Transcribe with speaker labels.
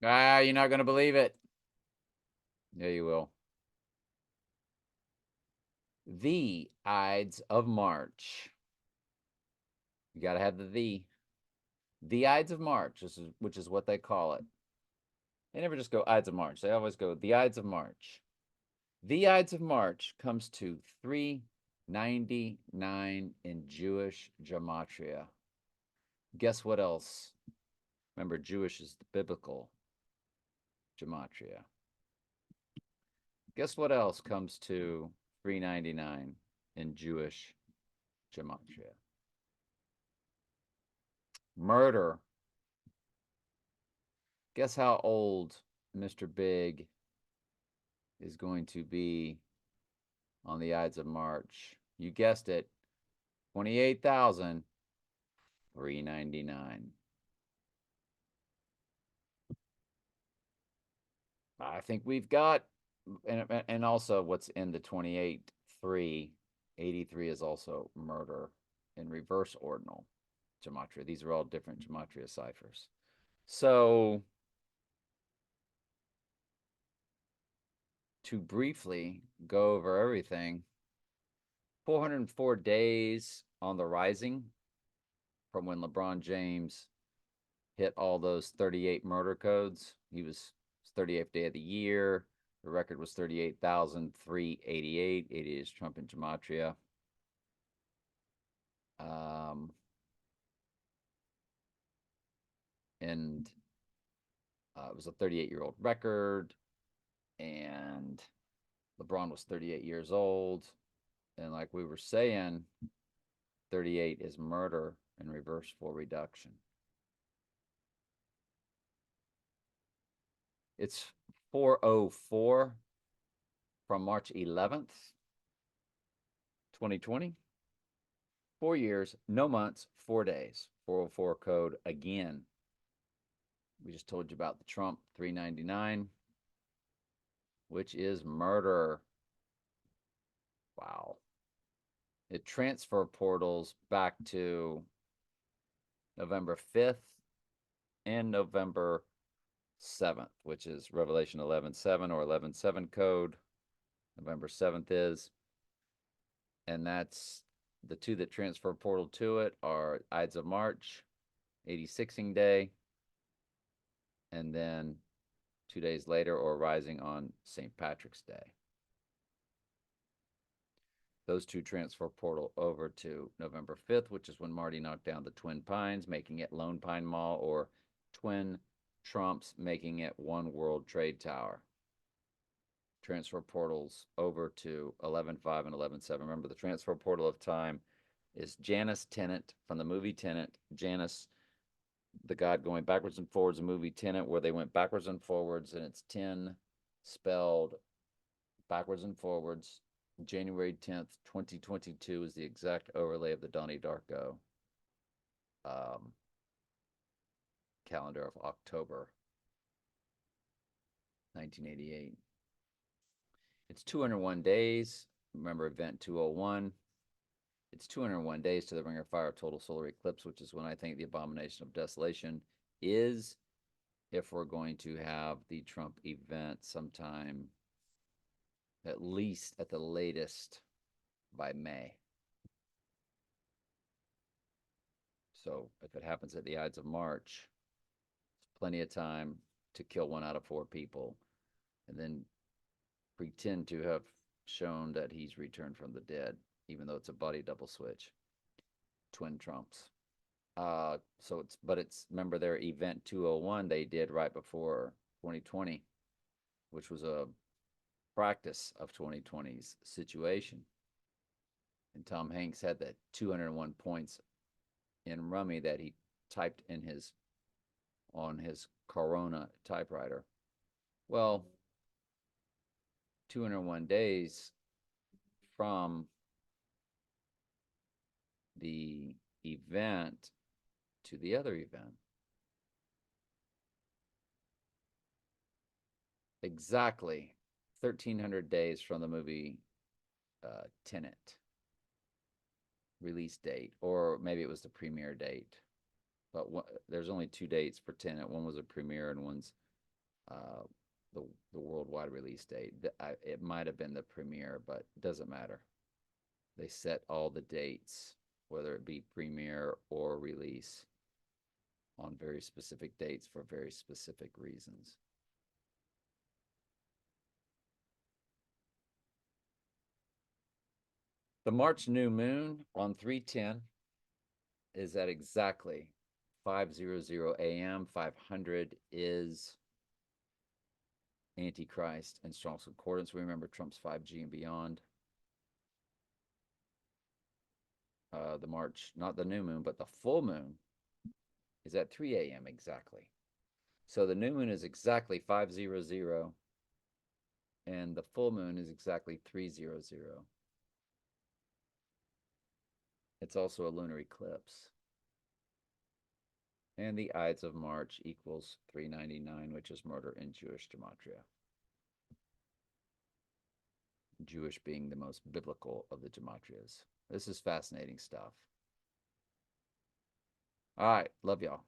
Speaker 1: Ah, you're not going to believe it. Yeah, you will. The Ides of March. You got to have the the. The Ides of March, which is what they call it. They never just go Ides of March. They always go the Ides of March. The Ides of March comes to 399 in Jewish gematria. Guess what else? Remember, Jewish is the biblical gematria. Guess what else comes to 399 in Jewish gematria? Murder. Guess how old Mr. Big is going to be on the Ides of March? You guessed it, 28,399. I think we've got, and also what's in the 28, 3, 83 is also murder in reverse ordinal gematria. These are all different gematria ciphers. So, to briefly go over everything, 404 days on the rising from when LeBron James hit all those 38 murder codes. He was 38th day of the year. The record was 38,388. 80 is Trump and gematria. Um, and it was a 38-year-old record. And LeBron was 38 years old. And like we were saying, 38 is murder in reverse full reduction. It's 404 from March 11th, 2020. 4 years, no months, 4 days. 404 code again. We just told you about the Trump 399, which is murder. Wow. It transfer portals back to November 5th and November 7th, which is Revelation 11:7 or 11:7 code. November 7th is. And that's the two that transfer portal to it are Ides of March, 86ing Day, and then 2 days later or rising on St. Patrick's Day. Those two transfer portal over to November 5th, which is when Marty knocked down the Twin Pines, making it Lone Pine Mall, or Twin Trumps, making it One World Trade Tower. Transfer portals over to 11:5 and 11:7. Remember, the transfer portal of time is Janus Tennant from the movie Tenet. Janus, the god going backwards and forwards, the movie Tenet, where they went backwards and forwards, and it's 10 spelled backwards and forwards. January 10th, 2022 is the exact overlay of the Donnie Darko um, calendar of October 1988. It's 201 days. Remember event 201. It's 201 days to the Ring of Fire total solar eclipse, which is when I think the abomination of desolation is, if we're going to have the Trump event sometime, at least at the latest by May. So if it happens at the Ides of March, it's plenty of time to kill 1 out of 4 people and then pretend to have shown that he's returned from the dead, even though it's a body double switch. Twin Trumps. But it's remember their event 201 they did right before 2020, which was a practice of 2020's situation. And Tom Hanks had that 201 points in Rummy that he typed in his on his Corona typewriter. Well, 201 days from the event to the other event. Exactly 1,300 days from the movie Tenet release date, or maybe it was the premiere date. But there's only 2 dates for Tenet. One was a premiere and one's uh, the worldwide release date. It might have been the premiere, but it doesn't matter. They set all the dates, whether it be premiere or release, on very specific dates for very specific reasons. The March new moon on 310 is at exactly 5:00 a.m. 500 is Antichrist and Strong's Concordance. Remember Trump's 5G and beyond. The March, not the new moon, but the full moon is at 3 a.m. exactly. So the new moon is exactly 5:00, and the full moon is exactly 3:00. It's also a lunar eclipse. And the ides of March equals 399, which is murder in Jewish gematria. Jewish being the most biblical of the gematrias. This is fascinating stuff. All right. Love y'all.